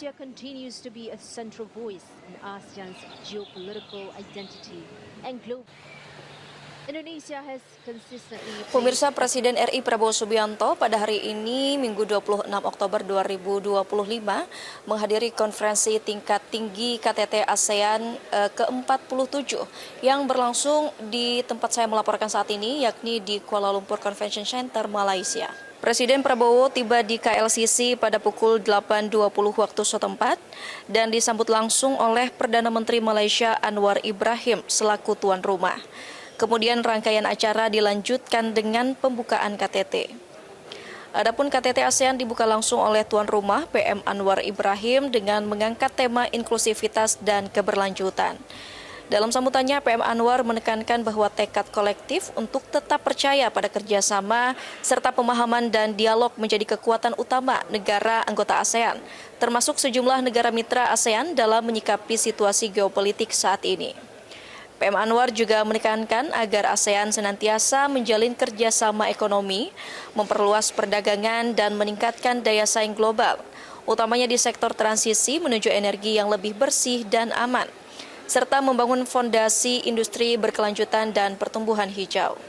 Indonesia continues to be a central voice in ASEAN's geopolitical identity and global. Indonesia has consistently. Pemirsa, Presiden RI Prabowo Subianto pada hari ini, Minggu 26 Oktober 2025, menghadiri konferensi tingkat tinggi KTT ASEAN ke-47 yang berlangsung di tempat saya melaporkan saat ini, yakni di Kuala Lumpur Convention Center, Malaysia. Presiden Prabowo tiba di KLCC pada pukul 8.20 waktu setempat dan disambut langsung oleh Perdana Menteri Malaysia Anwar Ibrahim selaku tuan rumah. Kemudian rangkaian acara dilanjutkan dengan pembukaan KTT. Adapun KTT ASEAN dibuka langsung oleh tuan rumah PM Anwar Ibrahim dengan mengangkat tema inklusivitas dan keberlanjutan. Dalam sambutannya, PM Anwar menekankan bahwa tekad kolektif untuk tetap percaya pada kerjasama serta pemahaman dan dialog menjadi kekuatan utama negara anggota ASEAN, termasuk sejumlah negara mitra ASEAN dalam menyikapi situasi geopolitik saat ini. PM Anwar juga menekankan agar ASEAN senantiasa menjalin kerjasama ekonomi, memperluas perdagangan, dan meningkatkan daya saing global, utamanya di sektor transisi menuju energi yang lebih bersih dan aman, serta membangun fondasi industri berkelanjutan dan pertumbuhan hijau.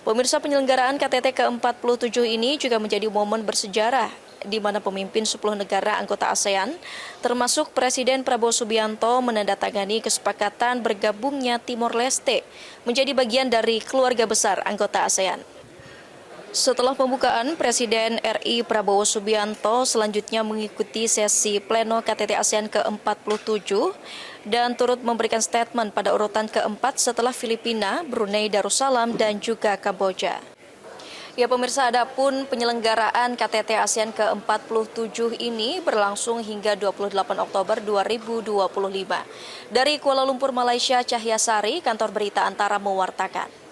Pemirsa, penyelenggaraan KTT ke-47 ini juga menjadi momen bersejarah di mana pemimpin 10 negara anggota ASEAN, termasuk Presiden Prabowo Subianto, menandatangani kesepakatan bergabungnya Timor Leste menjadi bagian dari keluarga besar anggota ASEAN. Setelah pembukaan, Presiden RI Prabowo Subianto selanjutnya mengikuti sesi pleno KTT ASEAN ke-47 dan turut memberikan statement pada urutan keempat setelah Filipina, Brunei Darussalam, dan juga Kamboja. Ya pemirsa, adapun penyelenggaraan KTT ASEAN ke-47 ini berlangsung hingga 28 Oktober 2025. Dari Kuala Lumpur, Malaysia, Cahya Sari, Kantor Berita Antara mewartakan.